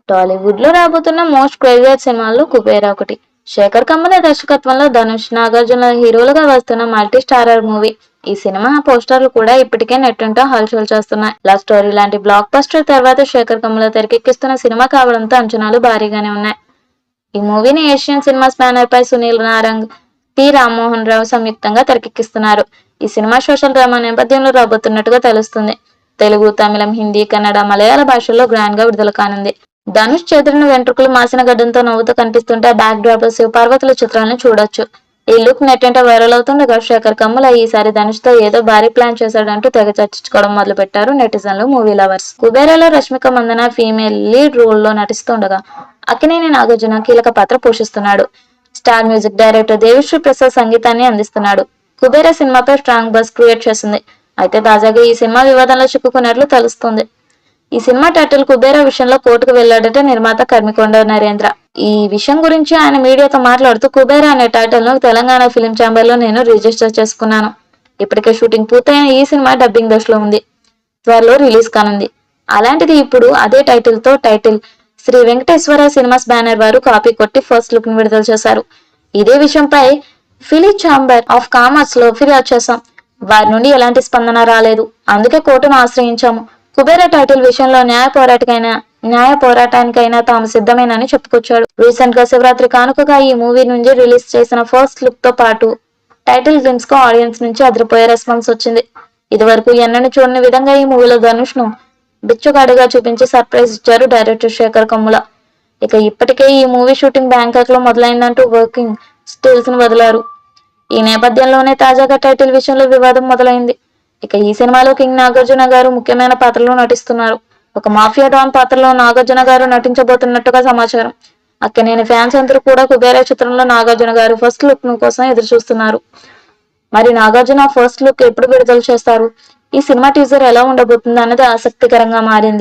టాలీవుడ్ లో రాబోతున్న మోస్ట్ క్రేజియర్ సినిమాల్లో కుబేరా ఒకటి. శేఖర్ కమ్ముల దర్శకత్వంలో ధనుష్, నాగార్జున హీరోలుగా వస్తున్న మల్టీ స్టారర్ మూవీ. ఈ సినిమా పోస్టర్లు కూడా ఇప్పటికే నెట్టింటో హల్చల్ చేస్తున్నాయి. లవ్ స్టోరీ లాంటి బ్లాక్ బస్టర్ తర్వాత శేఖర్ కమ్ముల తెరకెక్కిస్తున్న సినిమా కావడంతో అంచనాలు భారీగానే ఉన్నాయి. ఈ మూవీని ఏషియన్ సినిమాస్ బ్యానర్ పై సునీల్ నారంగ్, పి రామ్మోహన్ రావు సంయుక్తంగా తెరకెక్కిస్తున్నారు. ఈ సినిమా సోషల్ డ్రామా నేపథ్యంలో రాబోతున్నట్టుగా తెలుస్తుంది. తెలుగు, తమిళం, హిందీ, కన్నడ, మలయాళ భాషల్లో గ్రాండ్ గా విడుదల కానుంది. ధనుష్ చెదిరిన వెంట్రుకలు, మాసిన గడ్డంతో నవ్వుతూ కనిపిస్తుంటే బ్యాక్ డ్రాప్ లో శివపార్వతుల చిత్రాలను చూడొచ్చు. ఈ లుక్ నెట్టింట వైరల్ అవుతుండగా శేఖర్ కమ్ముల ఈసారి ధనుష్ తో ఏదో భారీ ప్లాన్ చేశాడంటూ తెగ చర్చించుకోవడం మొదలు పెట్టారు నెటిజన్లు, మూవీ లవర్స్. కుబేరాలో Rashmika Mandanna female lead role లో నటిస్తుండగా అక్కినేని నాగార్జున కీలక పాత్ర పోషిస్తున్నాడు. Star music director Devi Sri Prasad సంగీతాన్ని అందిస్తున్నాడు. కుబేరా సినిమాపై స్ట్రాంగ్ బజ్ క్రియేట్ చేసింది. అయితే తాజాగా ఈ సినిమా వివాదంలో చిక్కుకున్నట్లు తెలుస్తుంది. ఈ సినిమా టైటిల్ కుబేరా విషయంలో కోర్టుకు వెళ్లాడట నిర్మాత కర్మికొండ నరేంద్ర. ఈ విషయం గురించి ఆయన మీడియాతో మాట్లాడుతూ, కుబేరా అనే టైటిల్ ను తెలంగాణ ఫిలిం ఛాంబర్ లో నేను రిజిస్టర్ చేసుకున్నాను. ఇప్పటికే షూటింగ్ పూర్తయిన ఈ సినిమా డబ్బింగ్ దశలో ఉంది. త్వరలో రిలీజ్ కానుంది. అలాంటిది ఇప్పుడు అదే title Sri Venkateswara Cinemas banner వారు కాపీ కొట్టి ఫస్ట్ లుక్ ను విడుదల చేశారు. ఇదే విషయంపై ఫిలి ఛాంబర్ ఆఫ్ కామర్స్ లో ఫిర్యాదు చేశాం. వారి నుండి ఎలాంటి స్పందన రాలేదు. అందుకే కోర్టును ఆశ్రయించాము. కుబేరా టైటిల్ విషయంలో న్యాయ పోరాటానికైనా తాము సిద్ధమేనని చెప్పుకొచ్చాడు. రీసెంట్ గా శివరాత్రి కానుకగా ఈ మూవీ నుంచి రిలీజ్ చేసిన ఫస్ట్ లుక్ తో పాటు టైటిల్ గ్లిమ్స్ కు ఆడియన్స్ నుంచి అదిరిపోయే రెస్పాన్స్ వచ్చింది. ఇదివరకు ఎన్నడూ చూడని విధంగా ఈ మూవీలో ధనుష్ ను బిచ్చుగాడిగా చూపించి సర్ప్రైజ్ ఇచ్చారు డైరెక్టర్ శేఖర్ కమ్ముల. ఇక ఇప్పటికే ఈ మూవీ షూటింగ్ బ్యాంకాక్ లో మొదలైందంటూ వర్కింగ్ స్టిల్స్ ను వదిలారు. ఈ నేపథ్యంలోనే తాజాగా టైటిల్ విషయంలో వివాదం మొదలైంది. ఇక ఈ సినిమాలో కింగ్ నాగార్జున గారు ముఖ్యమైన పాత్రలో నటిస్తున్నారు. ఒక మాఫియా డాన్ పాత్రలో నాగార్జున గారు నటించబోతున్నట్టుగా సమాచారం. అక్కినేని ఫ్యాన్స్ అందరూ కూడా కుబేరా చిత్రంలో నాగార్జున గారు ఫస్ట్ లుక్ కోసం ఎదురు చూస్తున్నారు. మరి నాగార్జున ఫస్ట్ లుక్ ఎప్పుడు విడుదల చేస్తారు? ఈ సినిమా టీజర్ ఎలా ఉండబోతుంది అన్నది ఆసక్తికరంగా మారింది.